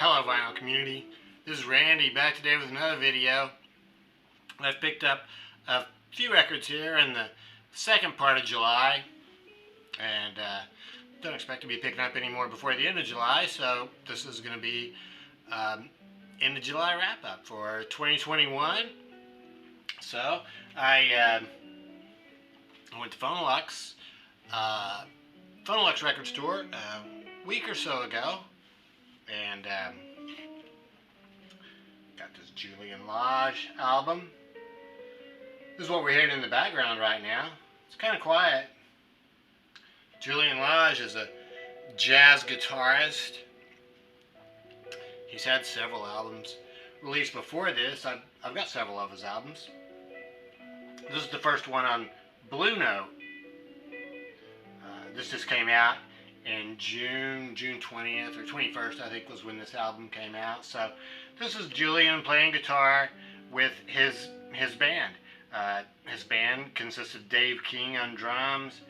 Hello vinyl community, this is Randy back today with another video. I've picked up a few records here in the second part of July and don't expect to be picking up any more before the end of July, so this is going to be end of July wrap up for 2021. So I went to Phonolux record store a week or so ago and got this Julian Lodge album. This is what we're hearing in the background right now. It's kind of quiet. Julian Lodge is a jazz guitarist. He's had several albums released before this. I've got several of his albums. This is the first one on Blue Note. This just came out in June 20th or 21st, I think, was when this album came out. So this is Julian playing guitar with his band. His band consists of Dave King on drums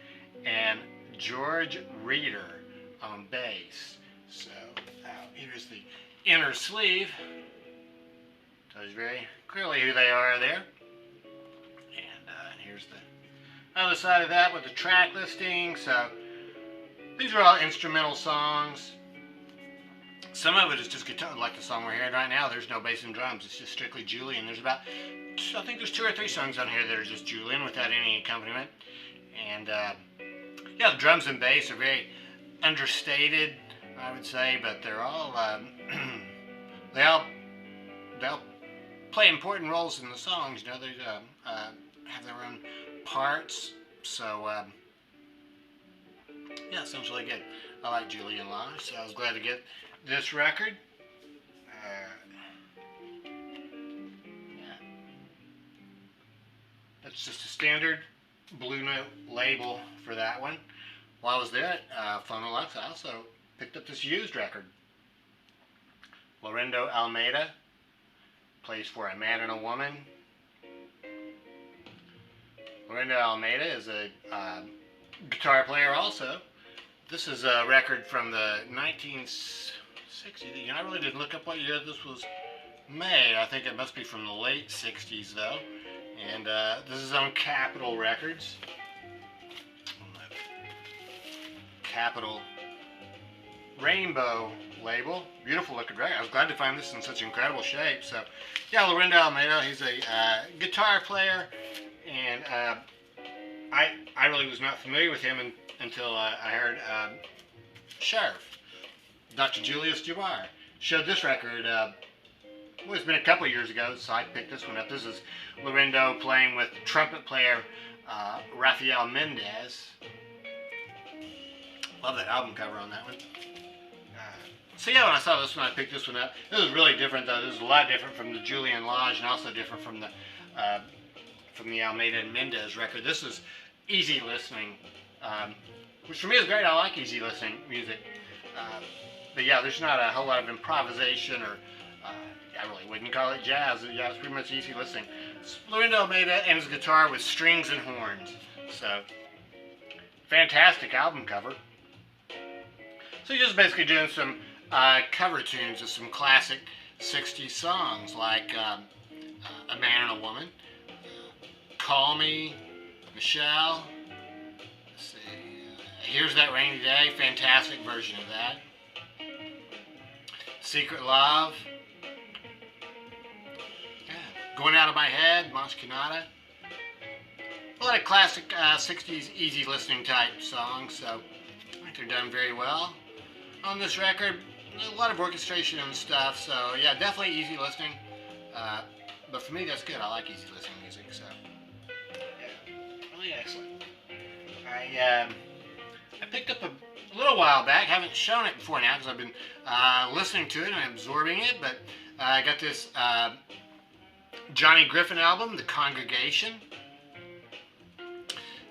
and George Reeder on bass. So here's the inner sleeve. Tells you very clearly who they are there. And here's the other side of that with the track listing. So these are all instrumental songs. Some of it is just guitar, like the song we're hearing right now. There's no bass and drums. It's just strictly Julian. There's about, I think there's 2 or 3 songs on here that are just Julian without any accompaniment. And yeah, the drums and bass are very understated, I would say, but they're all they all play important roles in the songs. You know, they have their own parts. So yeah, it sounds really good. I like Julian Lodge, so I was glad to get this record. Yeah. That's just a standard Blue Note label for that one. While I was there at Phonolux, I also picked up this used record. Lorenzo Almeida plays for a man and a woman. Lorenzo Almeida is a guitar player also. This is a record from the 1960s. You know, I really didn't look up what year this was made. I think it must be from the late 60s though. And this is on Capitol Records. Capitol Rainbow label. Beautiful looking record. I was glad to find this in such incredible shape. So yeah, Lorenzo Almeida, he's a guitar player, and I really was not familiar with him until I heard Sheriff, Dr. Julius Jabbar, showed this record. Well, it's been a couple years ago, so I picked this one up. This is Lorenzo playing with trumpet player Rafael Mendez. Love that album cover on that one. So yeah, when I saw this one, I picked this one up. This is really different though. This is a lot different from the Julian Lodge and also different from the Almeida and Mendez record. This is easy listening, which for me is great. I like easy listening music. But yeah, there's not a whole lot of improvisation, or I really wouldn't call it jazz. Yeah, it's pretty much easy listening. It's Lorenzo Almeida and his guitar with strings and horns. So fantastic album cover. So you're just basically doing some cover tunes of some classic 60s songs like A Man and a Woman, Call Me, Michelle. Let's see. Here's That Rainy Day, fantastic version of that. Secret Love. Yeah. Going Out of My Head, Mas Canada. A lot of classic 60s easy listening type songs, so I think they're done very well on this record. A lot of orchestration and stuff, so yeah, definitely easy listening. But for me, that's good. I like easy listening music, so yeah, really excellent. I picked up a little while back. Haven't shown it before now because I've been listening to it and absorbing it. But I got this Johnny Griffin album, The Congregation.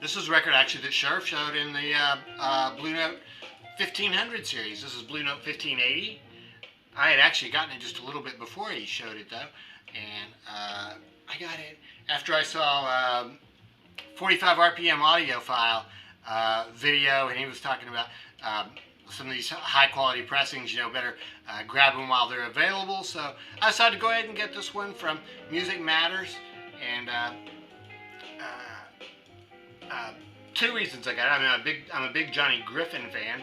This is a record actually that Sheriff showed in the Blue Note 1500 series. This is Blue Note 1580. I had actually gotten it just a little bit before he showed it though, and I got it after I saw 45 RPM audio file video, and he was talking about some of these high quality pressings, better grab them while they're available. So I decided to go ahead and get this one from Music Matters, and two reasons I got it. I mean, I'm a big Johnny Griffin fan.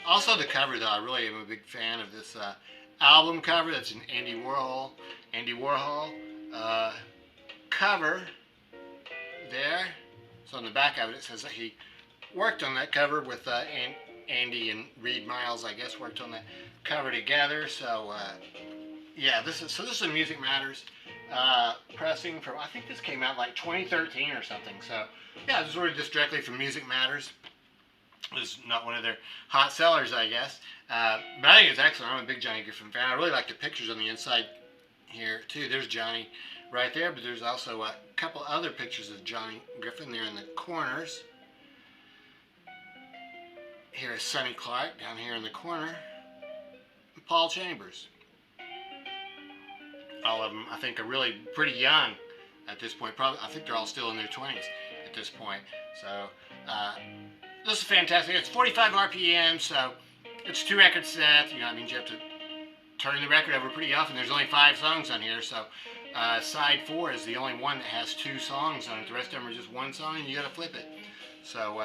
Also the cover, though. I really am a big fan of this album cover. That's an Andy Warhol cover there. So on the back of it, it says that he worked on that cover with Andy and Reed Miles, I guess, worked on that cover together. So yeah, this is a Music Matters pressing from, I think this came out like 2013 or something. So yeah, this is ordered just directly from Music Matters. It's not one of their hot sellers, I guess, but I think it's excellent. I'm a big Johnny Griffin fan. I really like the pictures on the inside here too. There's Johnny right there, but there's also a couple other pictures of Johnny Griffin there in the corners. Here is Sonny Clark down here in the corner. And Paul Chambers. All of them, I think, are really pretty young at this point. Probably, I think they're all still in their 20s at this point. So this is fantastic. It's 45 RPM, so it's 2 record set. That means you have to turn the record over pretty often. There's only 5 songs on here, so side 4 is the only one that has 2 songs on it. The rest of them are just 1 song, and you got to flip it. So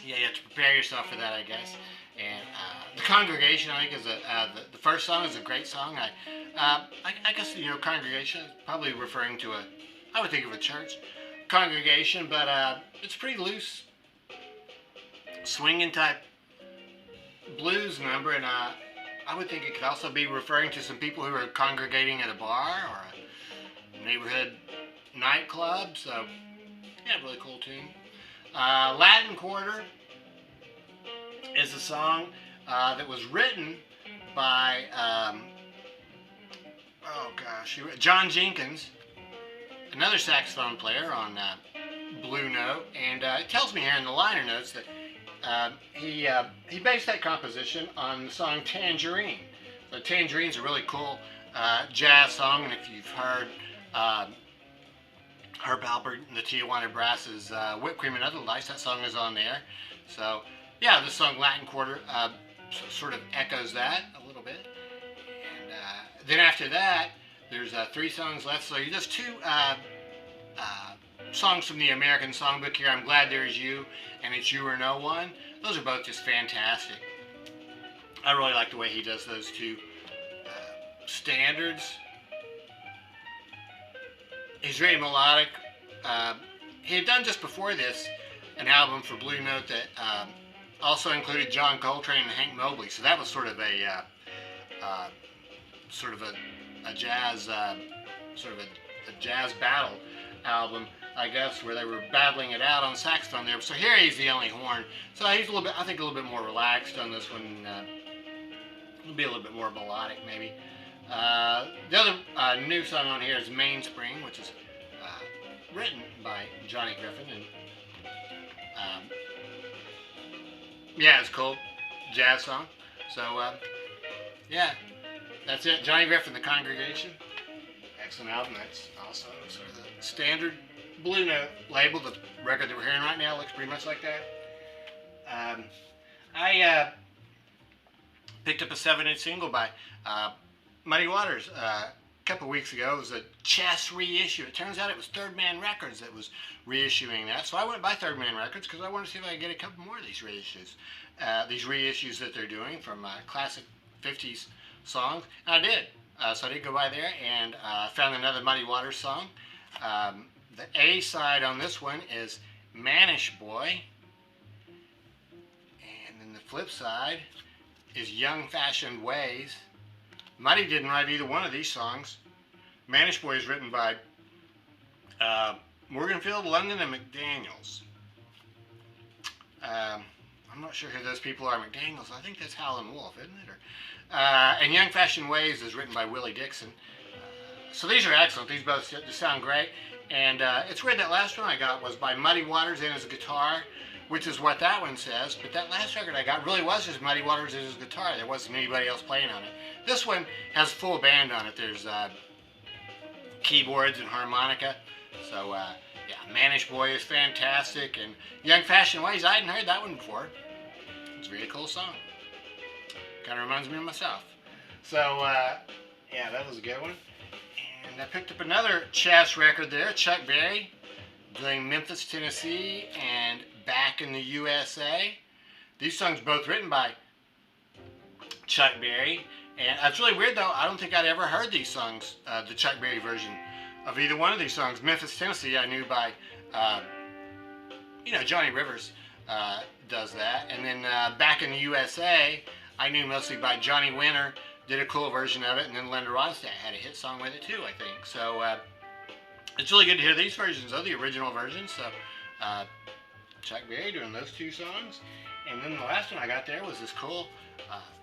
yeah, you have to prepare yourself for that, I guess. And the Congregation, I think, is the first song is a great song. I guess Congregation is probably referring to I would think of a church congregation, but it's pretty loose, swinging type blues number, and I would think it could also be referring to some people who are congregating at a bar or a neighborhood nightclub. So yeah, really cool tune. Latin Quarter is a song that was written by John Jenkins, another saxophone player on Blue Note, and it tells me here in the liner notes that he based that composition on the song Tangerine. So Tangerine's a really cool jazz song, and if you've heard Herb Alpert and the Tijuana Brass's Whipped Cream and Other Lights, that song is on there. So yeah, this song Latin Quarter sort of echoes that a little bit. And then after that, there's 3 songs left. So you just 2 songs from the American Songbook here. I'm Glad There's You and It's You or No One. Those are both just fantastic. I really like the way he does those 2 standards. He's very melodic. He had done just before this an album for Blue Note that also included John Coltrane and Hank Mobley. So that was sort of a jazz a jazz battle album, I guess, where they were battling it out on saxophone there. So here he's the only horn. So he's a little bit more relaxed on this one. It'll be a little bit more melodic, maybe. The other new song on here is Mainspring, which is written by Johnny Griffin, and yeah, it's cool, jazz song. So yeah, that's it. Johnny Griffin, The Congregation, excellent album. That's also sort of the standard Blue Note label. The record that we're hearing right now looks pretty much like that. I picked up a 7-inch single by Muddy Waters a couple weeks ago. It was a Chess reissue. It turns out it was Third Man Records that was reissuing that. So I went by Third Man Records because I wanted to see if I could get a couple more of these reissues. These reissues that they're doing from classic 50s songs. And I did. So I did go by there and found another Muddy Waters song. The A side on this one is Manish Boy. And then the flip side is Young Fashioned Ways. Muddy didn't write either one of these songs. Manish Boy is written by Morganfield, London, and McDaniels. I'm not sure who those people are. McDaniels, I think that's Howlin' Wolf, isn't it? And Young Fashioned Ways is written by Willie Dixon. So these are excellent. These both just sound great. And it's weird, that last one I got was by Muddy Waters and his guitar, which is what that one says. But that last record I got really was just Muddy Waters and his guitar. There wasn't anybody else playing on it. This one has full band on it. There's keyboards and harmonica. So yeah, Manish Boy is fantastic. And Young Fashioned Ways, I hadn't heard that one before. It's a very cool song. Kind of reminds me of myself. So, yeah, that was a good one. And I picked up another Chess record there, Chuck Berry, doing Memphis, Tennessee, and Back in the USA. These songs both written by Chuck Berry. And it's really weird, though. I don't think I'd ever heard these songs, the Chuck Berry version of either one of these songs. Memphis, Tennessee, I knew by, Johnny Rivers does that. And then Back in the USA, I knew mostly by Johnny Winter, did a cool version of it. And then Linda Ronstadt had a hit song with it, too, I think. So it's really good to hear these versions of the original versions. So Chuck Berry doing those two songs. And then the last one I got there was this cool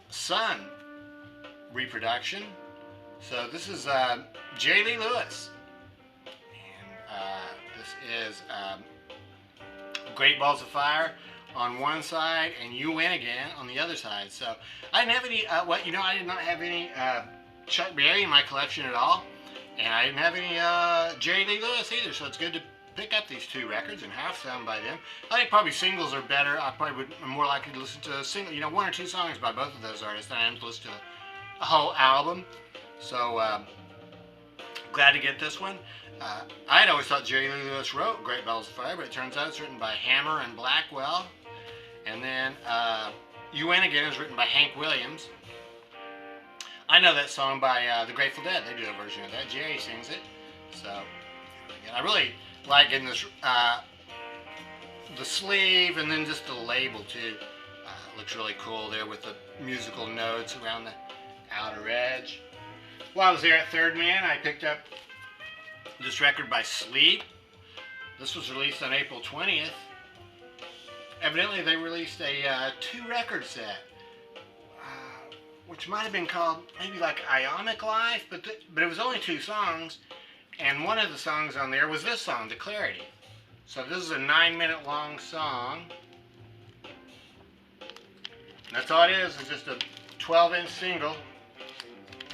Sun reproduction. So this is Jerry Lee Lewis, and this is Great Balls of Fire on one side and You Win Again on the other side. So I didn't have any I did not have any Chuck Berry in my collection at all, and I didn't have any Jerry Lee Lewis either, so it's good to pick up these two records and have some by them. I think probably singles are better. I probably would more likely to listen to a single, one or two songs by both of those artists than I am to listen to a whole album. So glad to get this one. I had always thought Jerry Lee Lewis wrote Great Balls of Fire, but it turns out it's written by Hammer and Blackwell. And then You Win Again is written by Hank Williams. I know that song by the Grateful Dead. They do a version of that. Jerry sings it. So I really like getting this, the sleeve and then just the label too. Looks really cool there with the musical notes around the outer edge. While I was there at Third Man, I picked up this record by Sleep. This was released on April 20th. Evidently they released a two-record set, which might have been called maybe like Ionic Life, but it was only two songs, and one of the songs on there was this song, The Clarity. So this is a 9-minute long song. That's all it is just a 12-inch single.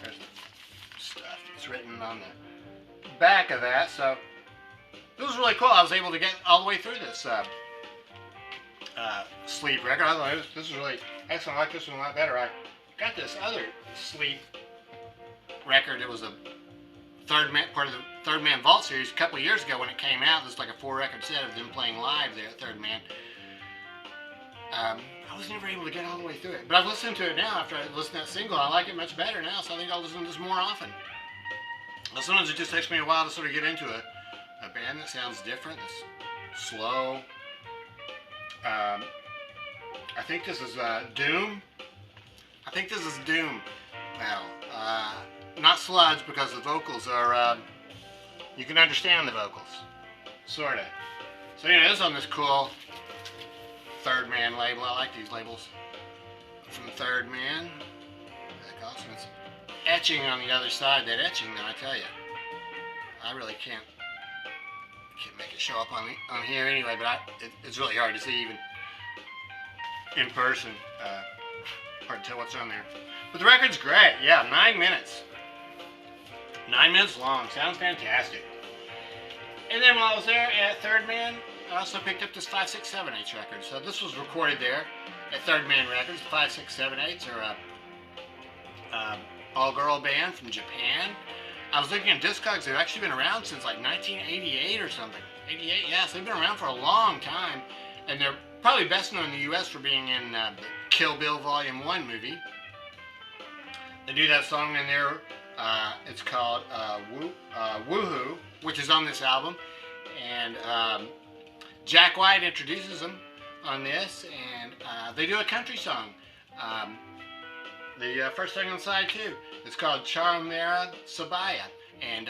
There's the stuff that's written on the back of that. So this was really cool. I was able to get all the way through this Sleep record. I thought this was really excellent. I like this one a lot better. I got this other Sleep record. It was a part of the Third Man Vault series a couple of years ago when it came out. It was like a 4-record set of them playing live there at Third Man. I was never able to get all the way through it, but I've listened to it now after I listened to that single. I like it much better now, so I think I'll listen to this more often. But sometimes it just takes me a while to sort of get into a band that sounds different, it's slow. I think this is Doom. I think this is Doom metal. Not sludge, because the vocals are, you can understand the vocals, sort of. So anyway, this is on this cool Third Man label. I like these labels from Third Man. That's awesome. It's etching on the other side. That etching, though, I tell you, I really can't make it show up on here anyway. But it's really hard to see even in person. Hard to tell what's on there. But the record's great. Yeah, 9 minutes. 9 minutes long. Sounds fantastic. And then while I was there at Third Man, I also picked up this 5-6-7-8 record. So this was recorded there at Third Man Records. 5-6-7-8s are a all-girl band from Japan. I was looking at Discogs. They've actually been around since like 1988 or something. 88, yes. They've been around for a long time. And they're probably best known in the U.S. for being in the Kill Bill Volume 1 movie. They do that song in there. It's called Woohoo, which is on this album. And Jack White introduces them on this, and they do a country song. The first song on side 2 is called Charmera Sabaya, and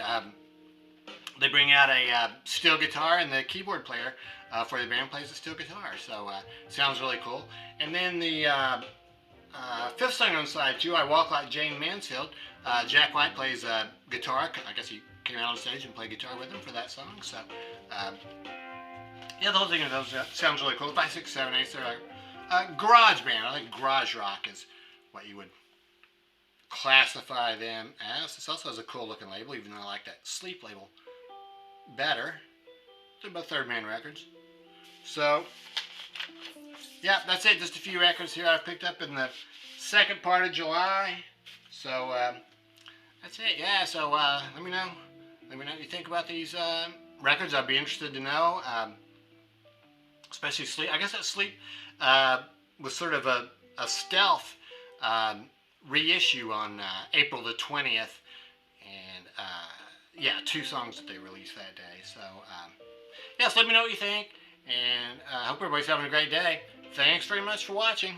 they bring out a steel guitar, and the keyboard player for the band plays the steel guitar, so sounds really cool. And then the fifth song on side 2, I Walk Like Jane Mansfield. Jack White plays guitar. I guess he came out on stage and played guitar with them for that song. So, yeah, the whole thing of those sounds really cool. 5-6-7-8, they're a garage band. I think garage rock is what you would classify them as. This also has a cool looking label, even though I like that Sleep label better. They're both Third Man Records. So, yeah, that's it. Just a few records here I've picked up in the second part of July. So that's it. Yeah. So let me know. Let me know what you think about these records. I'd be interested to know. Especially Sleep. I guess that Sleep was sort of a stealth reissue on April the 20th. And yeah, 2 songs that they released that day. So yes, let me know what you think. And I hope everybody's having a great day. Thanks very much for watching.